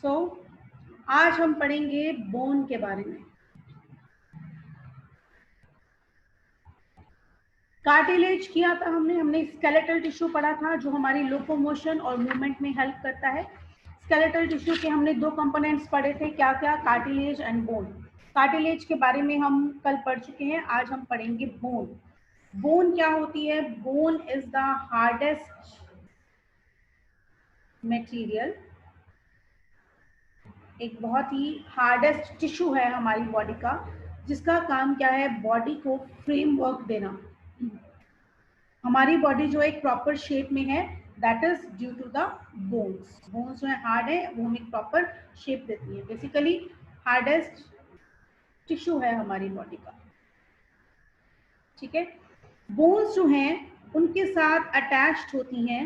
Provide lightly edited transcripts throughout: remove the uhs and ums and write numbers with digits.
सो आज हम पढ़ेंगे बोन के बारे में। कार्टिलेज किया था हमने स्केलेटल टिश्यू पढ़ा था जो हमारी लोकोमोशन और मूवमेंट में हेल्प करता है। स्केलेटल टिश्यू के हमने दो कंपोनेंट्स पढ़े थे, क्या क्या, कार्टिलेज एंड बोन। कार्टिलेज के बारे में हम कल पढ़ चुके हैं, आज हम पढ़ेंगे बोन। बोन क्या होती है? Bone is the hardest material, एक बहुत ही हार्डेस्ट टिश्यू है हमारी बॉडी का, जिसका काम क्या है? बॉडी को फ्रेमवर्क देना। हमारी बॉडी जो एक प्रॉपर शेप में है, that is due to the bones. Bones जो है हार्ड है, वो हमें प्रॉपर शेप देती है। बेसिकली हार्डेस्ट टिश्यू है हमारी बॉडी का, ठीक है। बोन्स जो हैं उनके साथ अटैच्ड होती हैं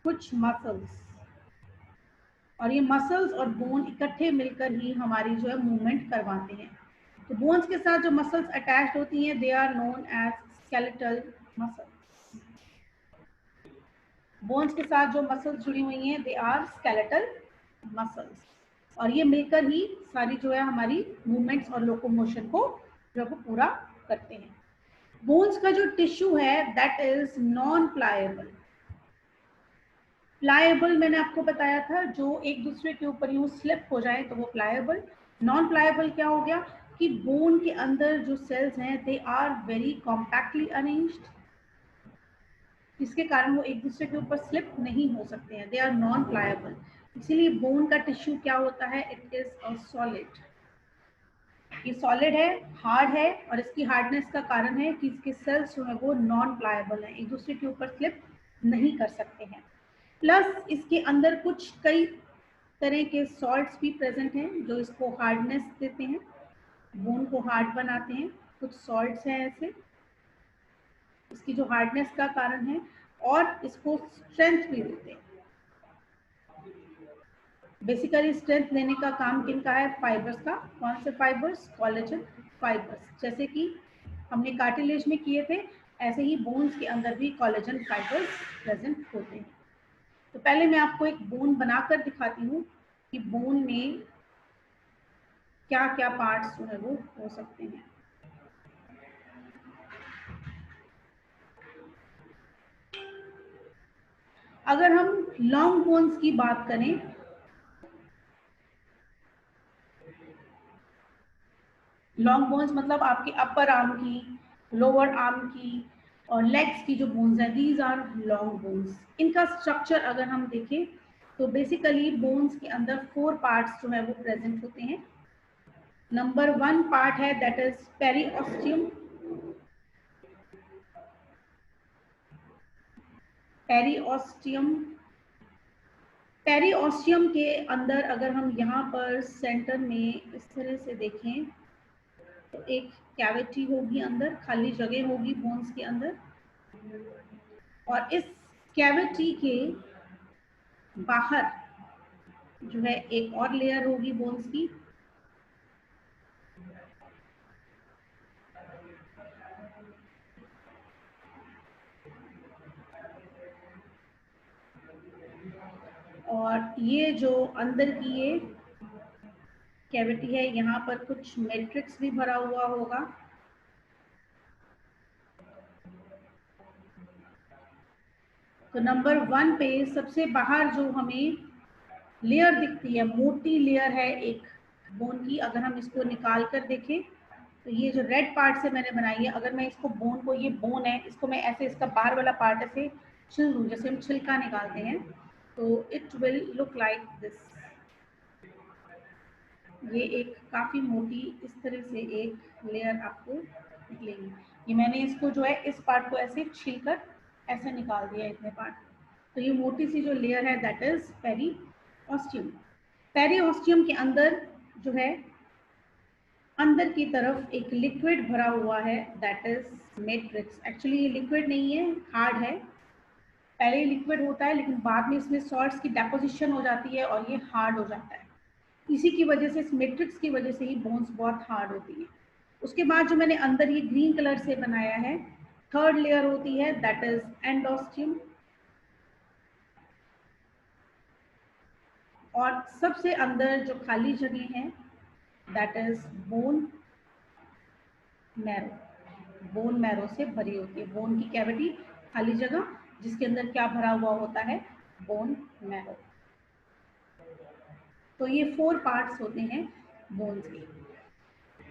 कुछ मसल्स, और ये मसल्स और बोन इकट्ठे मिलकर ही हमारी जो है मूवमेंट करवाते हैं। तो बोन्स के साथ जो मसल्स अटैच्ड होती हैं, they are known as skeletal muscles. Bones के साथ जो मसल्स जुड़ी हुई हैं, दे आर स्केलेटल मसल्स, और ये मिलकर ही सारी जो है हमारी मूवमेंट्स और लोकोमोशन को जो है पूरा करते हैं। बोन्स का जो टिश्यू है दैट इज नॉन प्लायेबल। प्लायेबल मैंने आपको बताया था, जो एक दूसरे के ऊपर यूं स्लिप हो जाए तो वो प्लायेबल। नॉन प्लायेबल क्या हो गया कि बोन के अंदर जो सेल्स हैं they are very compactly arranged, जिसके कारण वो एक दूसरे के ऊपर स्लिप नहीं हो सकते हैं। They are non pliable. इसीलिए बोन का टिश्यू क्या होता है? It is a solid. ये सॉलिड है, हार्ड है, और इसकी हार्डनेस का कारण है कि इसके सेल्स जो है वो नॉन प्लायेबल है, एक दूसरे के ऊपर स्लिप नहीं कर सकते हैं। प्लस इसके अंदर कुछ कई तरह के सॉल्ट्स भी प्रेजेंट हैं जो इसको हार्डनेस देते हैं, बोन को हार्ड बनाते हैं। कुछ सॉल्ट्स हैं ऐसे, इसकी जो हार्डनेस का कारण है, और इसको स्ट्रेंथ भी देते हैं। बेसिकली स्ट्रेंथ देने का काम किनका है? फाइबर्स का। कौन से फाइबर्स? Collagen fibres. जैसे कि हमने कार्टिलेज में किए थे, ऐसे ही बोन्स के अंदर भी कोलेजन फाइबर्स प्रेजेंट होते हैं। तो पहले मैं आपको एक बोन बनाकर दिखाती हूँ कि बोन में क्या क्या पार्ट्स जो है वो हो सकते हैं। अगर हम लॉन्ग बोन्स की बात करें, लॉन्ग बोन्स मतलब आपके अपर आर्म की, लोअर आर्म की और लेग्स की जो बोन्स हैं, दीज आर लॉन्ग बोन्स। इनका स्ट्रक्चर अगर हम देखें तो बेसिकली बोन्स के अंदर 4 पार्ट्स जो है वो प्रेजेंट होते हैं। नंबर 1 पार्ट है that is periosteum. Periosteum, periosteum के अंदर अगर हम यहाँ पर सेंटर में इस तरह से देखें तो एक कैविटी होगी, अंदर खाली जगह होगी बोन्स के अंदर, और इस कैविटी के बाहर जो है एक और लेयर होगी बोन्स की। और ये जो अंदर की ये कैविटी है, यहाँ पर कुछ मैट्रिक्स भी भरा हुआ होगा। तो नंबर 1 पे सबसे बाहर जो हमें लेयर दिखती है, मोटी लेयर है एक बोन की। अगर हम इसको निकाल कर देखें तो ये जो रेड पार्ट से मैंने बनाई है, अगर मैं इसको बोन को, ये बोन है, इसको मैं ऐसे इसका बाहर वाला पार्ट ऐसे छिल दूँ, जैसे हम छिलका निकालते हैं, तो it will look like this. ये एक काफ़ी मोटी इस तरह से एक लेयर आपको निकलेगी। ये मैंने इसको जो है इस पार्ट को ऐसे छीलकर ऐसे निकाल दिया इतने पार्ट। तो ये मोटी सी जो लेयर है दैट इज पेरिओस्टियम। पेरिओस्टियम के अंदर जो है अंदर की तरफ एक लिक्विड भरा हुआ है दैट इज मैट्रिक्स। एक्चुअली ये लिक्विड नहीं है, हार्ड है। पहले ही लिक्विड होता है लेकिन बाद में इसमें सॉल्ट्स की डेपोजिशन हो जाती है और ये हार्ड हो जाता है। इसी की वजह से, इस मैट्रिक्स की वजह से ही बोन्स बहुत हार्ड होती है। उसके बाद जो मैंने अंदर ये ग्रीन कलर से बनाया है, थर्ड लेयर होती है दैट इज एंडोस्टियम। और सबसे अंदर जो खाली जगह है that is bone marrow. Bone marrow से भरी होती है, बोन की कैविटी खाली जगह जिसके अंदर क्या भरा हुआ होता है, बोन मैरो। तो ये 4 पार्ट्स होते हैं बोन्स के।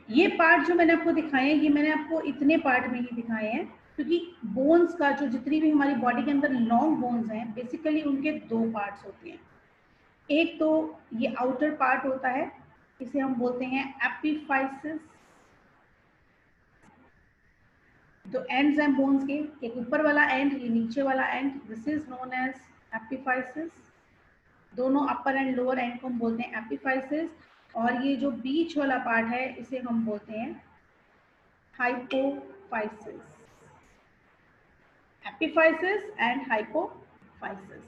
ये पार्ट जो मैंने आपको दिखाए हैं, ये मैंने आपको इतने पार्ट में ही दिखाए हैं क्योंकि बोन्स का जो जितनी भी हमारी बॉडी के अंदर लॉन्ग बोन्स हैं बेसिकली उनके 2 पार्ट्स होते हैं। एक तो ये आउटर पार्ट होता है, इसे हम बोलते हैं एपिफाइसिस। जो एंड्स हैं बोन्स के, एक ऊपर वाला एंड, ये नीचे वाला end, this is known as epiphysis. दोनों अपर एंड लोअर एंड को हम बोलते हैं एपिफाइसिस। और ये जो बीच वाला पार्ट है इसे हम बोलते हैं hypophysis. Epiphysis and hypophysis.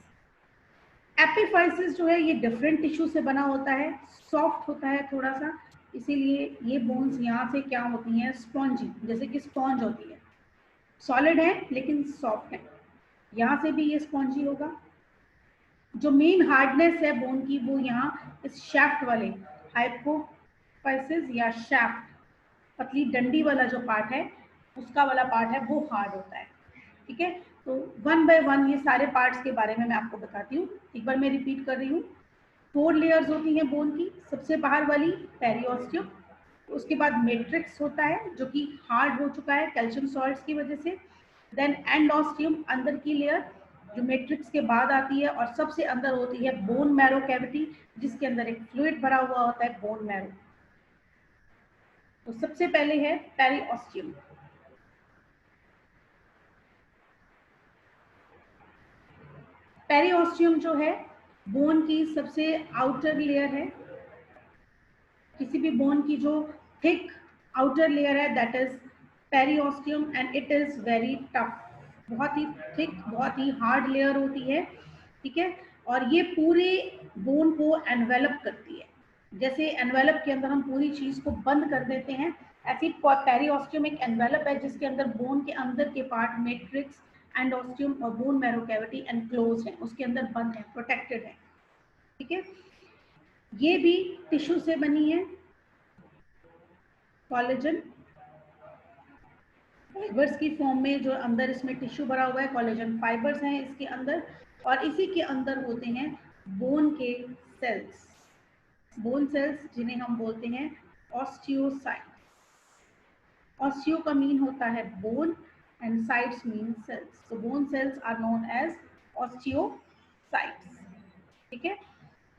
Epiphysis जो है ये डिफरेंट टिश्यू से बना होता है, सॉफ्ट होता है थोड़ा सा, इसीलिए ये बोन्स यहाँ से क्या होती हैं, स्पॉन्जी, जैसे कि स्पॉन्ज होती है, सॉलिड है लेकिन सॉफ्ट है। यहाँ से भी ये स्पॉन्जी होगा। जो मेन हार्डनेस है बोन की वो यहाँ इस शैफ्ट वाले हाइपोफाइसिस या शैफ्ट, पतली डंडी वाला जो पार्ट है उसका वाला पार्ट है वो हार्ड होता है। ठीक है, तो 1 बाय 1 ये सारे पार्ट्स के बारे में मैं आपको बताती हूँ। एक बार मैं रिपीट कर रही हूँ। 4 लेयर्स होती हैं बोन की। सबसे बाहर वाली पेरिओस्टियम, उसके बाद मैट्रिक्स होता है जो कि हार्ड हो चुका है कैल्शियम सॉल्ट्स की वजह से। देन एंडोस्टियम अंदर की लेयर जो मैट्रिक्स के बाद आती है, और सबसे अंदर होती है बोन मैरो कैविटी जिसके अंदर एक फ्लूइड भरा हुआ होता है, बोन मैरो। तो सबसे पहले है पेरिओस्टियम। पेरिओस्टियम जो है बोन की सबसे आउटर लेयर है। किसी भी बोन की जो थिक आउटर लेयर है that is periosteum and it is very tough. बहुत ही थिक, बहुत ही हार्ड लेयर होती है। ठीक है, और ये पूरे बोन को एनवेलप करती है। जैसे एनवेलप के अंदर हम पूरी चीज को बंद कर देते हैं, ऐसी पेरिओस्टियम एक एनवेलप है जिसके अंदर बोन के अंदर के पार्ट मैट्रिक्स, एंडोस्टियम और बोन मैरो कैविटी एनक्लोज्ड है, उसके अंदर बंद है, प्रोटेक्टेड है। ठीक है, ये भी टिश्यू से बनी है, कोलेजन फाइबर्स की फॉर्म में जो अंदर इसमें टिश्यू भरा हुआ है, कोलेजन फाइबर्स हैं इसके अंदर, और इसी के अंदर होते हैं बोन के सेल्स, बोन सेल्स जिन्हें हम बोलते हैं ऑस्टियोसाइट्स। ऑस्टियो का मीन होता है bone and cytes mean cells, so bone cells are known as osteocytes। ठीक है,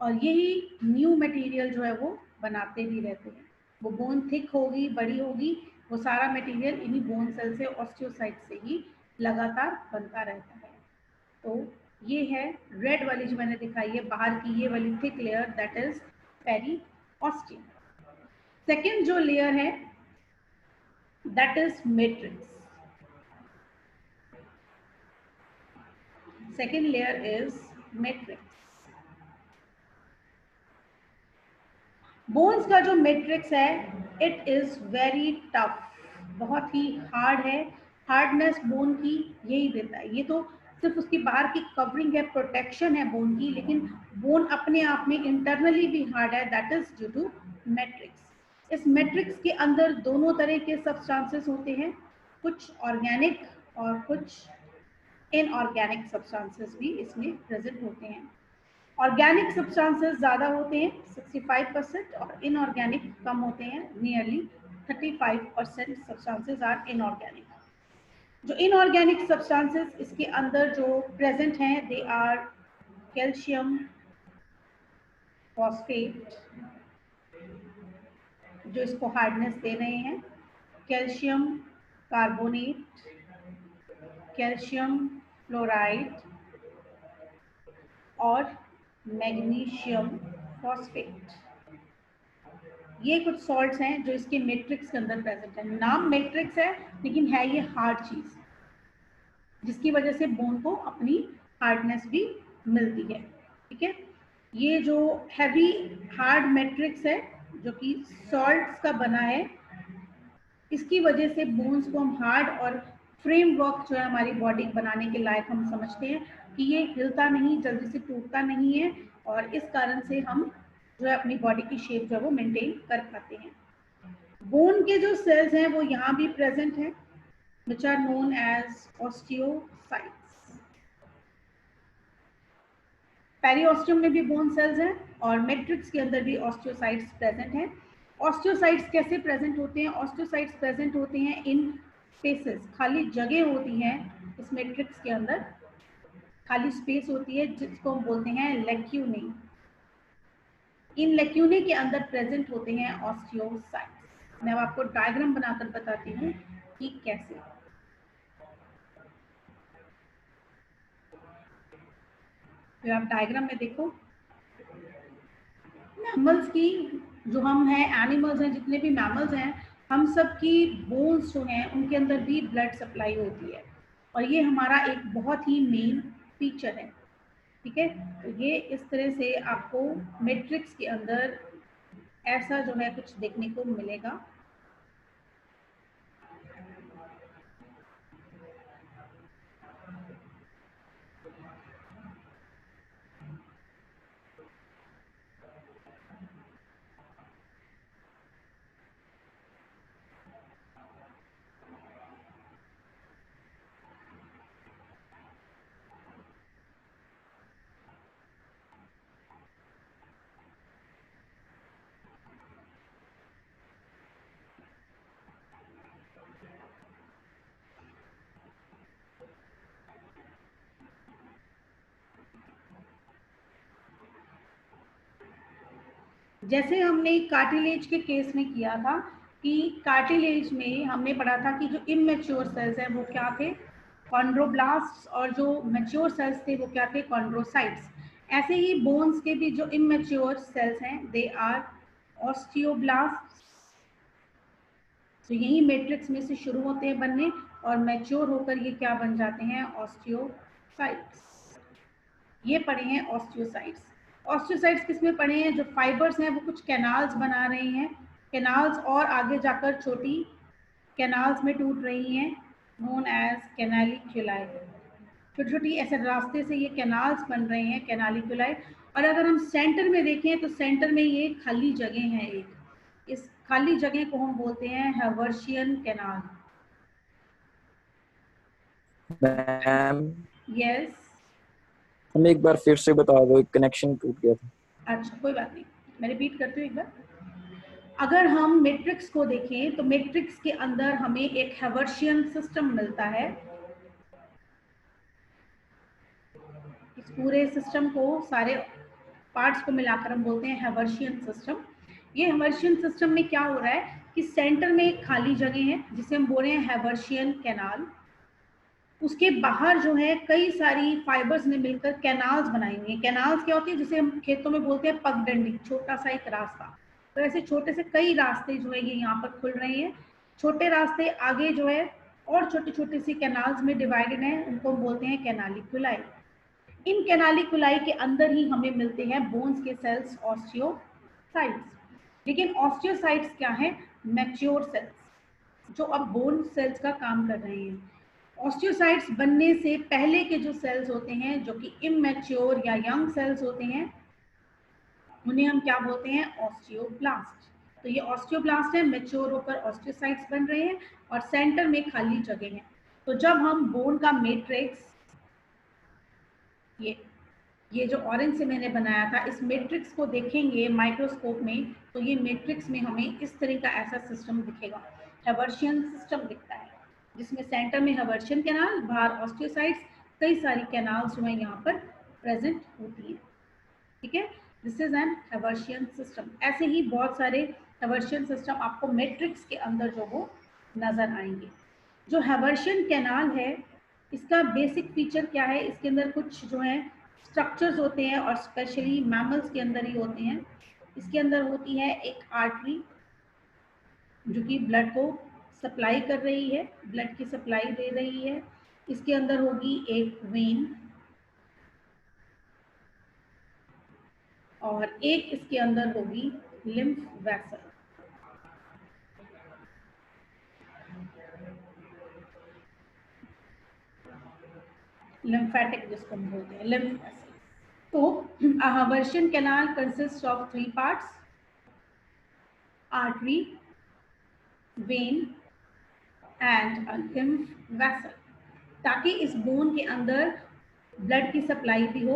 और यही न्यू मटेरियल जो है वो बनाते भी रहते हैं। वो बोन थिक होगी, बड़ी होगी, वो सारा मटेरियल इन्हीं बोन सेल से, ऑस्टियोसाइट से ही लगातार बनता रहता है। तो ये है रेड वाली जो मैंने दिखाई है बाहर की, ये वाली thick layer that is periosteum. Second जो लेयर है that is matrix. Second layer is matrix. Bones का जो मैट्रिक्स है इट इज वेरी टफ, बहुत ही हार्ड है। हार्डनेस बोन की यही देता है। ये तो सिर्फ उसकी बाहर की कवरिंग है, प्रोटेक्शन है बोन की, लेकिन बोन अपने आप में इंटरनली भी हार्ड है, that is due to matrix. इस मैट्रिक्स के अंदर दोनों तरह के सब्सटेंसेस होते हैं, कुछ ऑर्गेनिक और कुछ इनऑर्गेनिक सब्सटेंसेस भी इसमें प्रेजेंट होते हैं। ऑर्गेनिक सब्सटेंसेस ज़्यादा होते हैं 65% और इनऑर्गेनिक कम होते हैं, नियरली 35% सब्सटेंसेस आर इनऑर्गेनिक। जो इनऑर्गेनिक सब्सटेंसेस इसके अंदर जो प्रेजेंट हैं दे आर कैल्शियम फॉस्फेट जो इसको हार्डनेस दे रहे हैं, कैल्शियम कार्बोनेट, कैल्शियम फ्लोराइड और मैग्नीशियम फॉस्फेट। ये कुछ सॉल्ट्स हैं जो इसके मैट्रिक्स के अंदर प्रेजेंट है। नाम मैट्रिक्स है लेकिन है ये हार्ड चीज, जिसकी वजह से बोन को अपनी हार्डनेस भी मिलती है। ठीक है, ये जो हैवी हार्ड मैट्रिक्स है जो कि सॉल्ट्स का बना है, इसकी वजह से बोन्स को हम हार्ड और फ्रेमवर्क जो है हमारी बॉडी बनाने के लायक हम समझते हैं कि ये हिलता नहीं, जल्दी से टूटता नहीं है, और इस कारण से हम जो है अपनी बॉडी की शेप जो है वो मेंटेन कर पाते हैं। बोन के जो सेल्स हैं वो यहाँ भी प्रेजेंट हैं, which are known as osteocytes. Periosteum में भी बोन सेल्स हैं और मैट्रिक्स के अंदर भी ऑस्टियोसाइट्स प्रेजेंट हैं। ऑस्टियोसाइट्स कैसे प्रेजेंट होते हैं? ऑस्टियोसाइट्स प्रेजेंट होते हैं इन स्पेसेस, खाली जगह होती है इस मैट्रिक्स के अंदर, खाली स्पेस होती है जिसको हम बोलते हैं लेक्यूने। इन लेक्यूने के अंदर प्रेजेंट होते हैं ऑस्टियोसाइट्स। मैं अब आपको डायग्राम बनाकर बताती हूँ कि कैसे। फिर आप डायग्राम में देखो, मैमल्स की जो हम हैं, एनिमल्स हैं, जितने भी मैमल्स हैं, हम सब की बोन्स जो हैं उनके अंदर भी ब्लड सप्लाई होती है, और ये हमारा एक बहुत ही मेन फीचर है। ठीक है, तो ये इस तरह से आपको मैट्रिक्स के अंदर ऐसा जो है कुछ देखने को मिलेगा। जैसे हमने कार्टिलेज के केस में किया था कि कार्टिलेज में हमने पढ़ा था कि जो इमेच्योर सेल्स हैं वो क्या थे, कॉन्ड्रोब्लास्ट्स, और जो मैच्योर सेल्स थे वो क्या थे, कॉन्ड्रोसाइट्स। ऐसे ही बोन्स के भी जो इमेच्योर सेल्स हैं दे आर ऑस्टियोब्लास्ट्स। तो यही मैट्रिक्स में से शुरू होते हैं बनने, और मैच्योर होकर ये क्या बन जाते हैं, ऑस्टियोसाइट्स। ये पढ़े हैं ऑस्टियोसाइट्स। ऑस्टियोसाइट्स किसमें पढ़े हैं, जो फाइबर्स हैं वो कुछ कैनाल्स बना रहे हैं, कैनाल्स और आगे जाकर छोटी कैनाल्स में टूट रही हैं, नोन एज कैनालिक्यूलाई। छोटी छोटी ऐसे रास्ते से ये कैनाल्स बन रहे हैं, कैनालिक्यूलाई। और अगर हम सेंटर में देखें तो सेंटर में ये खाली जगह है एक, इस खाली जगह को हम बोलते हैं हैवर्शियन कैनाल। मैम यस, हमें एक बार फिर से बता दो, कनेक्शन टूट गया था। अच्छा कोई बात नहीं, मैं रिपीट करती हूँ एक बार। अगर हम मैट्रिक्स को देखें तो मैट्रिक्स के अंदर हमें एक हैवर्शियन सिस्टम मिलता है। इस पूरे सिस्टम को, सारे पार्ट्स को मिलाकर हम बोलते हैं हैवर्शियन सिस्टम। ये हैवर्शियन सिस्टम में क्या हो रहा है कि सेंटर में एक खाली जगह है जिसे हम बोल रहे हैं हैवर्शियन कैनाल। उसके बाहर जो है कई सारी फाइबर्स ने मिलकर कैनाल्स बनाई हुई हैं। कैनाल्स क्या होती है, जिसे हम खेतों में बोलते हैं पगडंडी, छोटा सा एक रास्ता। तो ऐसे छोटे से कई रास्ते जो है ये यहाँ पर खुल रहे हैं। छोटे रास्ते आगे जो है और छोटे छोटे सी कैनाल्स में डिवाइडेड हैं, उनको हम बोलते हैं कैनालिकुलाई। इन कैनालिकुलाई के अंदर ही हमें मिलते हैं बोन्स के सेल्स, ऑस्टियोसाइट्स। लेकिन ऑस्टियोसाइट्स क्या है, मैच्योर सेल्स जो अब बोन सेल्स का काम कर रहे हैं। ऑस्टियोसाइट्स बनने से पहले के जो सेल्स होते हैं जो कि इमैच्योर या यंग सेल्स होते हैं, उन्हें हम क्या बोलते हैं, ऑस्टियोब्लास्ट। तो ये ऑस्टियोब्लास्ट है, मैच्योर होकर ऑस्टियोसाइट्स बन रहे हैं और सेंटर में खाली जगह है। तो जब हम बोन का मैट्रिक्स, ये जो ऑरेंज से मैंने बनाया था, इस मैट्रिक्स को देखेंगे माइक्रोस्कोप में, तो ये मैट्रिक्स में हमें इस तरह का ऐसा सिस्टम दिखेगा, हैवर्शियन सिस्टम दिखता है, जिसमें सेंटर में हैवर्शियन कैनाल, बाहर ऑस्टियोसाइट्स, कई सारी कैनाल्स जो है यहाँ पर प्रेजेंट होती हैं। ठीक है, this is an Haversian system. ऐसे ही बहुत सारे हैवर्शियन सिस्टम आपको मैट्रिक्स के अंदर जो वो नजर आएंगे। जो हैवर्शियन कैनाल है इसका बेसिक फीचर क्या है, इसके अंदर कुछ जो है स्ट्रक्चर्स होते हैं और स्पेशली मैमल्स के अंदर ही होते हैं। इसके अंदर होती है एक आर्टरी जो कि ब्लड को सप्लाई कर रही है, ब्लड की सप्लाई दे रही है। इसके अंदर होगी एक वेन और एक इसके अंदर होगी लिम्फ वेसल। lymphatic जिसको हम बोलते हैं, lymph vessel. तो a Haversian canal consists of 3 parts: artery, vein and a lymph vessel. ताकि इस बोन के अंदर ब्लड की सप्लाई भी हो,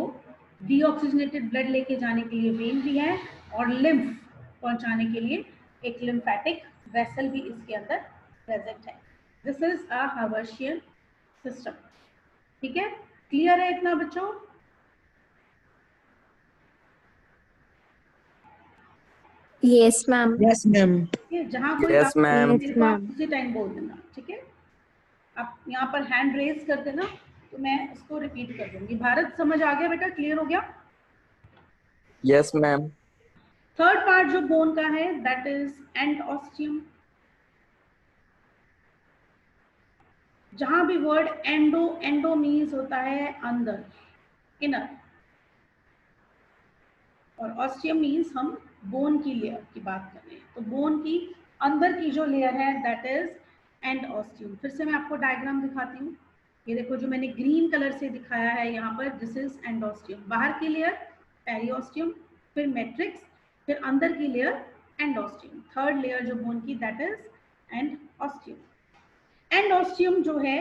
डीऑक्सीजनेटेड ब्लड लेके जाने के लिए वेन भी है और लिम्फ पहुंचाने के लिए एक लिम्फेटिक वेसल भी इसके अंदर प्रेजेंट है. This is a Haversian system. ठीक है, क्लियर है इतना बच्चों? Yes ma'am. Yes ma'am. जहां कोई Yes, ma'am. मेरे को आप उसी टाइम बोल देना. ठीक है, आप यहाँ पर हैंड रेज कर देना तो मैं इसको रिपीट कर दूंगी. भारत समझ आ गया बेटा? क्लियर हो गया? Yes, ma'am. थर्ड पार्ट जो बोन का है दैट इज एंड ऑस्टियम. जहां भी वर्ड एंडो, एंडो मीन्स होता है अंदर, इनर, और ऑस्टियम मीन्स हम बोन की लेयर की बात कर रहे हैं. तो बोन की अंदर की जो लेयर है दैट इज एंड ऑस्टियम. फिर से मैं आपको डायग्राम दिखाती हूँ. ये देखो जो मैंने ग्रीन कलर से दिखाया है यहाँ पर, दिस इज एंड ऑस्टियम. बाहर की लेयर पेरियोस्टियम, फिर मैट्रिक्स, फिर अंदर की layer endosteum. Third layer जो बोन की that is endosteum. Endosteum जो है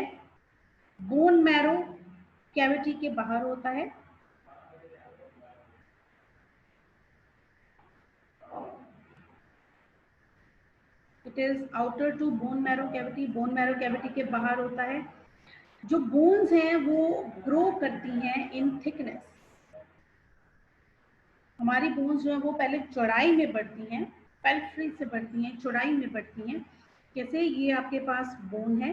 बोन मैरो कैविटी के बाहर होता है. It is outer to bone marrow cavity. Bone marrow cavity के बाहर होता है. जो बोन्स हैं वो ग्रो करती हैं इन थिकनेस. हमारी बोन्स जो है वो पहले चौड़ाई में बढ़ती हैं, पेल्फ्री से बढ़ती हैं, चौड़ाई में बढ़ती हैं. कैसे? ये आपके पास बोन है,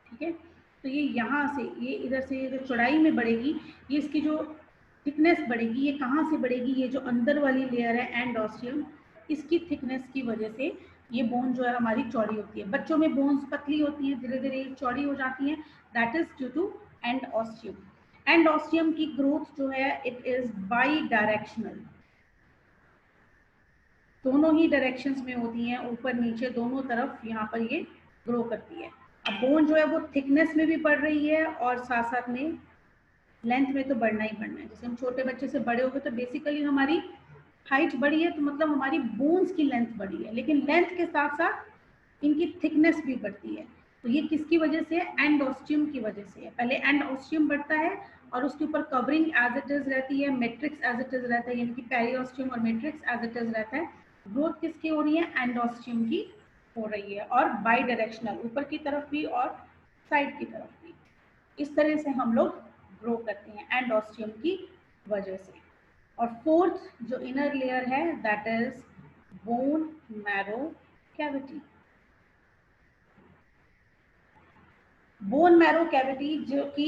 ठीक है, तो ये यहाँ से, ये इधर से जो चौड़ाई में बढ़ेगी, ये इसकी जो थिकनेस बढ़ेगी, ये कहाँ से बढ़ेगी? ये जो अंदर वाली लेयर है एंड ऑस्टियम, इसकी थिकनेस की वजह से ये बोन जो है हमारी चौड़ी होती है. बच्चों में बोन्स पतली होती हैं, धीरे धीरे चौड़ी हो जाती हैं. That is due to endosteum. Endosteum की ग्रोथ जो है इट इज बाई डायरेक्शनल. दोनों ही डायरेक्शंस में होती हैं, ऊपर नीचे दोनों तरफ यहाँ पर ये ग्रो करती है. अब बोन जो है वो थिकनेस में भी बढ़ रही है और साथ साथ में लेंथ में तो बढ़ना ही बढ़ना है. जैसे हम छोटे बच्चे से बड़े हो गए तो बेसिकली हमारी हाइट बढ़ी है, तो मतलब हमारी बोन्स की लेंथ बढ़ी है, लेकिन लेंथ के साथ साथ इनकी थिकनेस भी बढ़ती है. तो ये किसकी वजह से? एंड ऑस्टियम की वजह से है. पहले एंड ऑस्टियम बढ़ता है और उसके ऊपर कवरिंग एज इट इज रहती है, मैट्रिक्स एज इट इज रहता है, यानी कि पेरियोस्टियम और मैट्रिक्स एज इट इज रहता है. ग्रोथ किसकी हो रही है? एंड ऑस्टियम की हो रही है, और बाई डायरेक्शनल, ऊपर की तरफ भी और साइड की तरफ भी. इस तरह से हम लोग ग्रो करते हैं एंड ऑस्टियम की वजह से. और फोर्थ जो इनर लेयर है that is bone marrow cavity. Bone marrow cavity जो कि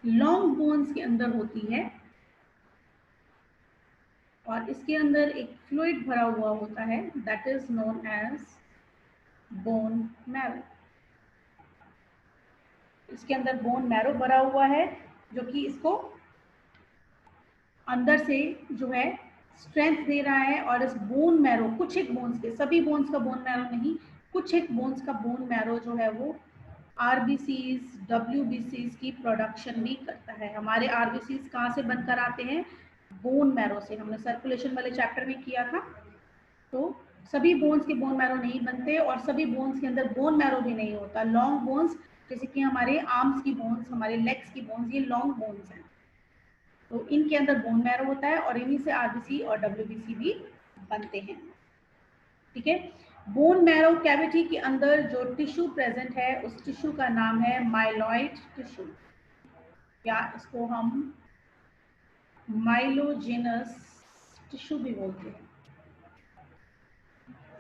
लॉन्ग बोन्स के अंदर होती है और इसके अंदर एक फ्लूइड भरा हुआ होता है that is known as bone marrow. इसके अंदर बोन मैरो भरा हुआ है जो कि इसको अंदर से जो है स्ट्रेंथ दे रहा है. और इस बोन मैरो, कुछ एक बोन्स के, सभी बोन्स का बोन मैरो नहीं, कुछ एक बोन्स का बोन मैरो जो है वो आरबीसीज, डब्ल्यूबीसीज की प्रोडक्शन भी करता है. हमारे आरबीसीज कहाँ से बनकर आते हैं? बोन मैरो से. हमने सर्कुलेशन वाले चैप्टर में किया था. तो सभी बोन्स के बोन मैरो नहीं बनते और सभी बोन्स के अंदर बोन मैरो भी नहीं होता. लॉन्ग बोन्स जैसे कि हमारे आर्म्स की बोन्स, हमारे लेग्स की बोन्स, ये लॉन्ग बोन्स हैं, तो इनके अंदर बोन मैरो होता है और इन्हीं से आरबीसी और डब्ल्यूबीसी भी बनते हैं. ठीक है, बोन मैरो कैविटी के अंदर जो टिश्यू प्रेजेंट है उस टिश्यू का नाम है माइलॉइड टिश्यू, या इसको हम माइलोजेनस टिश्यू भी बोलते हैं.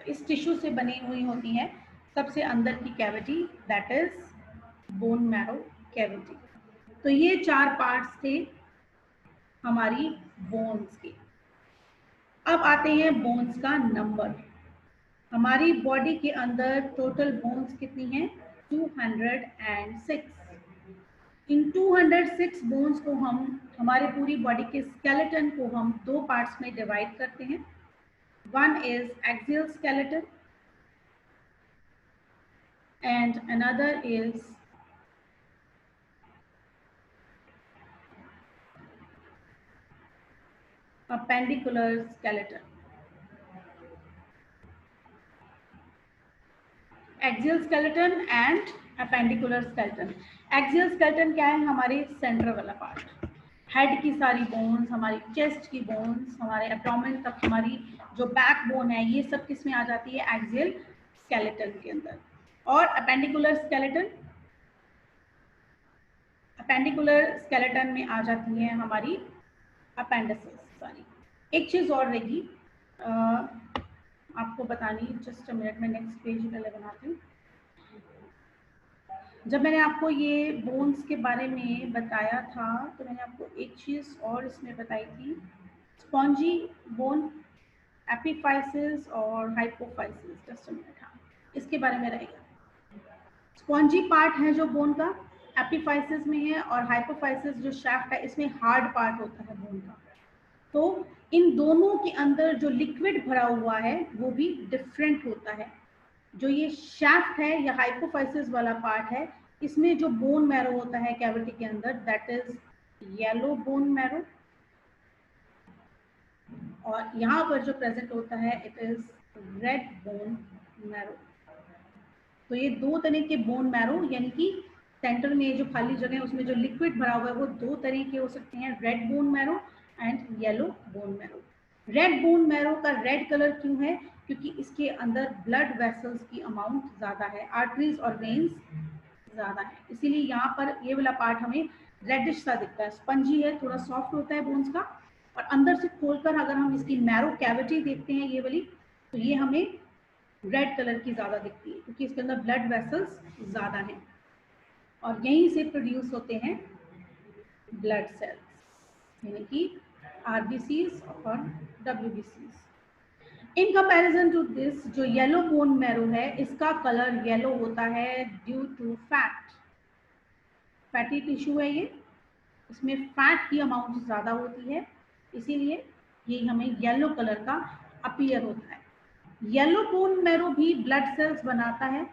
इस टिश्यू से बनी हुई होती है सबसे अंदर की cavity that is bone marrow cavity. तो ये 4 पार्ट्स थे हमारी बोन्स के. अब आते हैं बोन्स का नंबर. हमारी बॉडी के अंदर टोटल बोन्स कितनी हैं? 206. इन 206 बोन्स को हम, हमारे पूरी बॉडी के स्केलेटन को हम 2 पार्ट्स में डिवाइड करते हैं. One is axial skeleton and another is appendicular skeleton. Axial skeleton and appendicular skeleton. Axial skeleton क्या है? हमारे सेंटर वाला पार्ट, हेड की सारी बोन्स, हमारी चेस्ट की बोन्स, हमारे एब्डोमेन तक हमारी जो बैक बोन है, ये सब किस में आ जाती है? एक्सियल स्केलेटन के अंदर. और अपेंडिकुलर स्केलेटन, अपेंडिकुलर स्केलेटन में आ जाती है हमारी अपेंडिसेस सारी. एक चीज और रहेगी आपको बतानी, जस्ट अ मिनट में नेक्स्ट पेज पहले बनाती हूँ. जब मैंने आपको ये बोन्स के बारे में बताया था तो मैंने आपको एक चीज़ और इसमें बताई थी, स्पॉन्जी बोन, एपिफाइसिस और हाइपोफाइसिस. जस्ट अ मिनट, हाँ इसके बारे में रहेगा. स्पॉन्जी पार्ट है जो बोन का, एपिफाइसिस में है, और हाइपोफाइसिस जो शाफ्ट है इसमें हार्ड पार्ट होता है बोन का. तो इन दोनों के अंदर जो लिक्विड भरा हुआ है वो भी डिफरेंट होता है. जो ये शाफ्ट है या हाइपोफाइसिस वाला पार्ट है, इसमें जो बोन मैरो होता है कैविटी के अंदर, that is yellow bone marrow. और यहाँ पर जो प्रेजेंट होता है it is red bone marrow. तो ये दो तरह के बोन मैरो, यानी कि सेंटर में जो खाली जगह है उसमें जो लिक्विड भरा हुआ है वो दो तरह के हो सकते हैं, red bone marrow and yellow bone marrow. Red bone marrow का रेड कलर क्यों है? क्योंकि इसके अंदर ब्लड वेसल्स की अमाउंट ज़्यादा है, आर्टरीज और वेन्स ज़्यादा है, इसीलिए यहाँ पर ये वाला पार्ट हमें रेडिश सा दिखता है. स्पंजी है, थोड़ा सॉफ्ट होता है बोन्स का, और अंदर से खोलकर अगर हम इसकी मैरो कैविटी देखते हैं ये वाली, तो ये हमें रेड कलर की ज़्यादा दिखती है क्योंकि इसके अंदर ब्लड वेसल्स ज़्यादा हैं और यहीं से प्रोड्यूस होते हैं ब्लड सेल्स, यानी कि आरबीसीज और डब्ल्यूबीसीज. इन कंपैरिजन टू दिस, जो येलो बोन मैरो है इसका कलर येलो होता है due to fat. Fatty tissue है ये, इसमें फैट की अमाउंट ज़्यादा होती है, इसीलिए ये हमें येलो कलर का अपीयर होता है. येलो बोन मैरो भी ब्लड सेल्स बनाता है,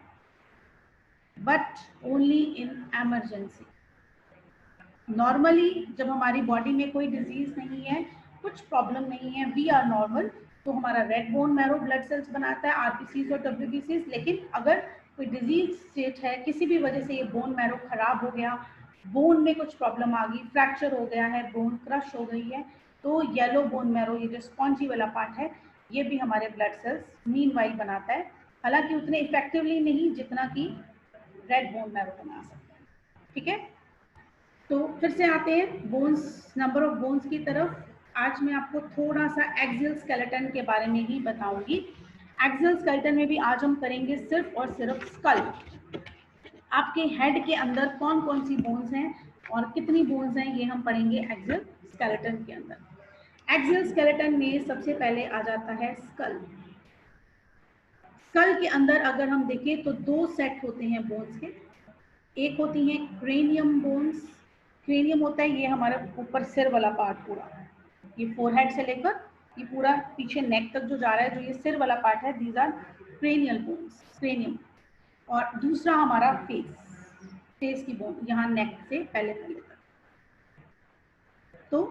but only in emergency. Normally जब हमारी बॉडी में कोई डिजीज नहीं है, कुछ प्रॉब्लम नहीं है, वी आर नॉर्मल, तो हमारा red bone marrow blood cells बनाता है, आरबीसीज और डब्ल्यूबीसीज. लेकिन अगर कोई डिजीज स्टेट है, किसी भी वजह से ये बोन मैरो खराब हो गया, बोन में कुछ प्रॉब्लम आ गई, फ्रैक्चर हो गया है, बोन क्रश हो गई है, तो येलो बोन मैरो, ये जो स्पॉन्जी वाला पार्ट है, ये भी हमारे ब्लड सेल्स मीनवाइल बनाता है, हालांकि उतने इफेक्टिवली नहीं जितना कि रेड बोन मैरो बना सकते हैं. ठीक है, तो फिर से आते हैं बोन्स, नंबर ऑफ बोन्स की तरफ. आज मैं आपको थोड़ा सा एक्सियल स्केलेटन के बारे में ही बताऊंगी. एक्सियल स्केलेटन में भी आज हम करेंगे सिर्फ और सिर्फ स्कल. आपके हेड के अंदर कौन कौन सी बोन्स हैं और कितनी बोन्स हैं ये हम पढ़ेंगे एक्सियल स्केलेटन के अंदर. एक्सियल स्केलेटन में सबसे पहले आ जाता है स्कल. स्कल के अंदर अगर हम देखें तो दो सेट होते हैं बोन्स के. एक होती हैं क्रेनियम बोन्स. क्रेनियम होता है ये हमारा ऊपर सिर वाला पार्ट पूरा, ये फोरहेड से लेकर ये पूरा पीछे नेक तक जो जा रहा है, जो ये सिर वाला पार्ट है, these are cranial bones, cranium. और दूसरा हमारा फेस, फेस की बोन यहाँ नेक से पहले तक. तो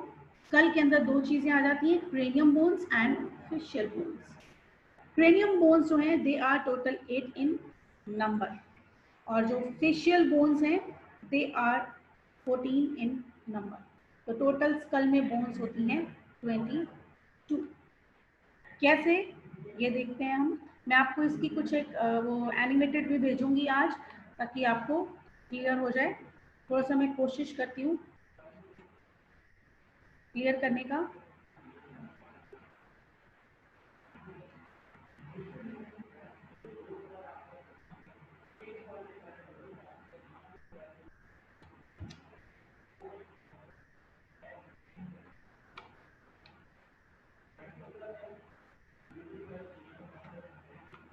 स्कल के अंदर दो चीजें आ जाती हैं, cranium bones and facial bones. Cranium bones जो हैं they are total 8 in number, और जो फेशियल बोन्स हैं दे आर 14 इन नंबर. तो टोटल स्कल में बोन्स होती हैं 22. कैसे ये देखते हैं हम. मैं आपको इसकी कुछ एक वो एनिमेटेड भी भेजूंगी आज, ताकि आपको क्लियर हो जाए. थोड़ा सा मैं कोशिश करती हूँ क्लियर करने का.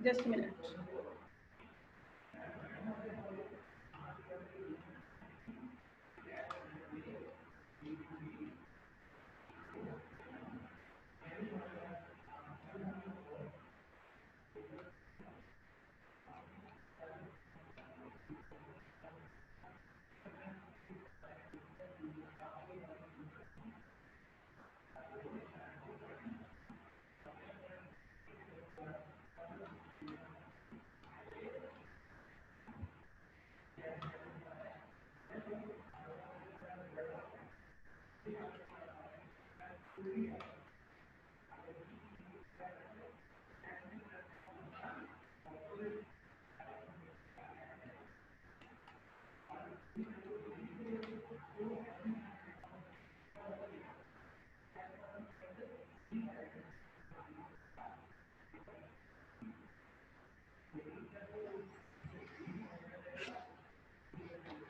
Just minute.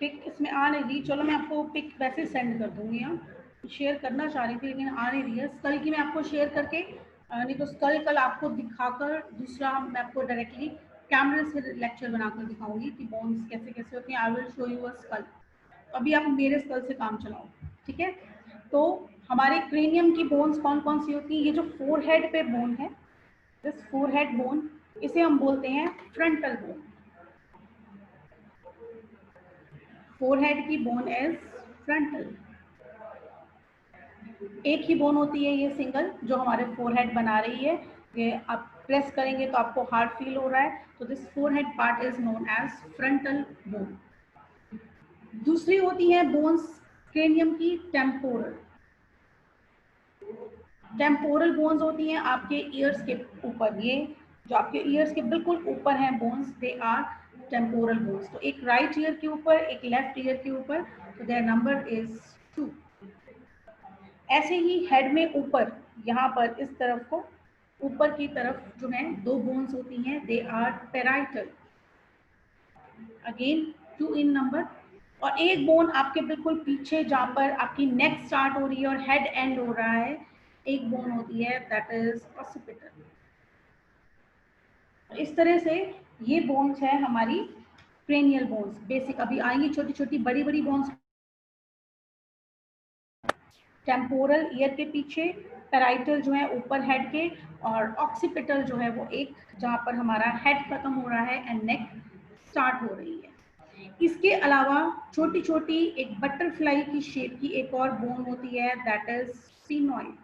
पिक इसमें आ नहीं रही, चलो मैं आपको पिक वैसे सेंड कर दूंगी। यहाँ शेयर करना चाह रही थी लेकिन आ नहीं रही है। स्कल की मैं आपको शेयर करके नहीं तो स्कल कल आपको दिखाकर दूसरा मैं आपको डायरेक्टली कैमरे से लेक्चर बनाकर दिखाऊंगी कि बोन्स कैसे कैसे होती हैं। I will show you a skull. अभी आप मेरे स्कल से काम चलाओ, ठीक है। तो हमारे क्रेनियम की बोन्स कौन कौन सी होती है? ये जो फोरहेड पे बोन है, दिस फोरहेड बोन, इसे हम बोलते हैं फ्रंटल बोन। फोरहेड की बोन इज फ्रंटल। एक ही बोन होती है ये सिंगल जो हमारे फोरहेड बना रही है। ये आप प्रेस करेंगे तो आपको हार्ड फील हो रहा है, तो this forehead part is known as frontal bone. दूसरी होती है बोन्स क्रेनियम की टेम्पोरल। टेम्पोरल बोन्स होती हैं आपके ईयर्स के ऊपर। ये जो आपके ईयर्स के बिल्कुल ऊपर हैं bones, they are temporal bones. तो एक राइट ईयर के ऊपर, एक लेफ्ट ईयर के ऊपर, तो देयर नंबर इज 2। ऐसे ही हेड में ऊपर, यहाँ पर इस तरफ को ऊपर की तरफ जो है 2 बोन्स होती हैं, they are parietal, again 2 in number. और एक बोन आपके बिल्कुल पीछे जहाँ पर आपकी नेक स्टार्ट हो रही है और हेड एंड हो रहा है, एक बोन होती है, दैट इज ऑक्सीपिटल। इस तरह से ये बोन्स है हमारी क्रेनियल बोन्स बेसिक। अभी आएंगी छोटी छोटी बड़ी बड़ी बोन्स। टेम्पोरल ईयर के पीछे, पेराइटल जो है ऊपर हेड के, और ऑक्सीपिटल जो है वो एक जहाँ पर हमारा हेड खत्म हो रहा है एंड नेक स्टार्ट हो रही है। इसके अलावा छोटी छोटी एक बटरफ्लाई की शेप की एक और बोन होती है, दैट इज स्फीनॉइड।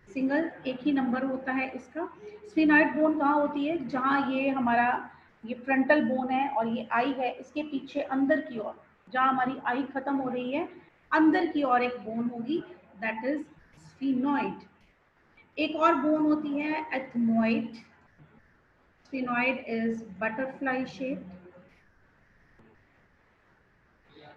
सिंगल एक ही नंबर होता है इसका। स्फीनॉइड बोन कहाँ होती है? जहाँ ये हमारा ये फ्रंटल बोन है और ये आई है, इसके पीछे अंदर की ओर जहाँ हमारी आई खत्म हो रही है, अंदर की ओर एक बोन होगी, दैट इज स्फीनॉइड। एक और बोन होती है ethmoid. Sphenoid is butterfly shape.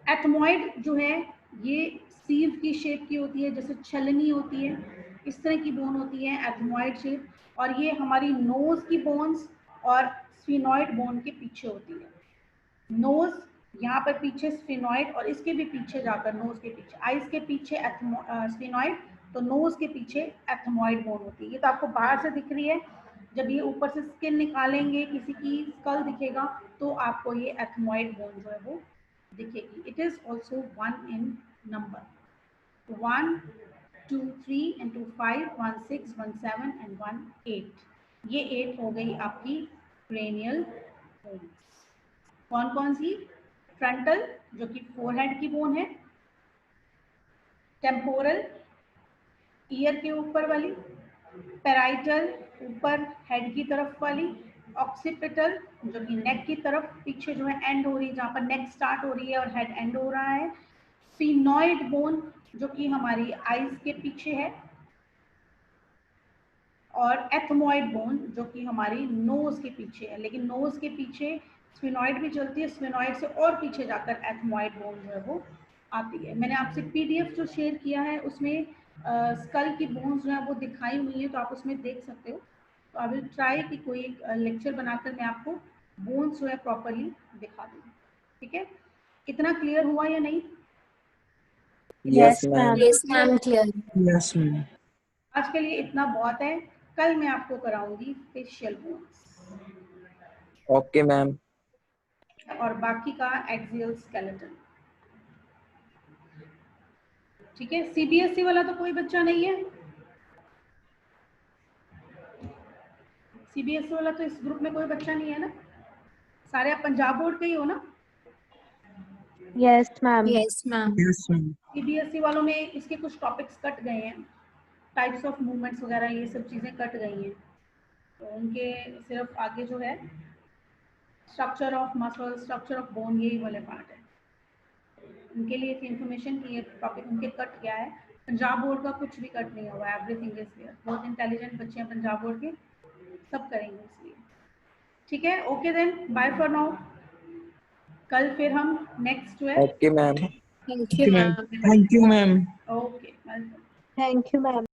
Ethmoid जो है ये सीव की शेप की होती है, जैसे छलनी होती है, इस तरह की बोन होती है एथमोइड शेप। और ये हमारी नोज की बोन्स और स्फीनॉइड बोन के पीछे होती है। नोज यहाँ पर पीछे स्फीनॉइड, और इसके भी पीछे जाकर नोज के पीछे, आइज के पीछे स्फीनॉइड, तो नोज के पीछे एथमोइड बोन होती है। ये तो आपको बाहर से दिख रही है। जब ये ऊपर से स्किन निकालेंगे, किसी की स्कल दिखेगा, तो आपको ये एथमोइड बोन जो है वो दिखेगी। It is also 1 in number, 1 2 3 and 2 5 1 6 1 7 and 1 8। ये 8 हो गई आपकी क्रेनियल बोन्स। कौन कौन सी? फ्रंटल जो कि फोरहेड की बोन है, टेम्पोरल ईयर के ऊपर वाली, पेराइटल ऊपर हेड की तरफ वाली, ऑक्सीपिटल जो कि नेक की तरफ पीछे जो है एंड हो रही है, जहाँ पर नेक स्टार्ट हो रही है और हेड एंड हो रहा है, स्फीनॉइड बोन जो कि हमारी आईज के पीछे है, और एथमोइड बोन जो कि हमारी नोज के पीछे है। लेकिन नोज के पीछे स्फीनॉइड भी चलती है, स्फीनॉइड से और पीछे जाकर एथमोइड बोन जो है वो आती है। मैंने आपसे पीडीएफ जो शेयर किया है उसमें स्कल की बोन्स जो है वो दिखाई हुई है, तो आप उसमें देख सकते हो। तो आई विल ट्राई कि कोई लेक्चर बनाकर मैं आपको बोन्स जो है प्रॉपरली दिखा दूँ। ठीक है, इतना क्लियर हुआ या नहीं? Yes ma'am. Yes, ma'am. Clear. Yes, ma'am. आज के लिए इतना बहुत है। कल मैं आपको कराऊंगी फेशियल बोन्स ओके मैम। और बाकी का एक्सियल स्केलेटन। ठीक है, सीबीएसई वाला तो कोई बच्चा नहीं है? सीबीएसई वाला तो इस ग्रुप में कोई बच्चा नहीं है ना? सारे आप पंजाब बोर्ड के ही हो ना? Yes, ma'am. Yes, ma'am. Yes, ma'am. CBSE वालों में इसके कुछ टॉपिक्स कट गए हैं, टाइप्स ऑफ मूवमेंट्स वगैरह ये सब चीज़ें कट गई हैं, तो उनके सिर्फ आगे जो है structure of muscle, structure of bone, यही वाले पार्ट है। उनके लिए थी इन्फॉर्मेशन कि ये टॉपिक उनके कट गया है। पंजाब बोर्ड का कुछ भी कट नहीं हुआ, एवरीथिंग इज क्लियर। बहुत इंटेलिजेंट बच्चे हैं पंजाब बोर्ड के, सब करेंगे इसलिए। ठीक है, okay then, bye for now. कल फिर हम नेक्स्ट जो है। Okay ma'am. Thank you, ma'am. Thank you, ma'am. Okay, welcome. Thank you, ma'am.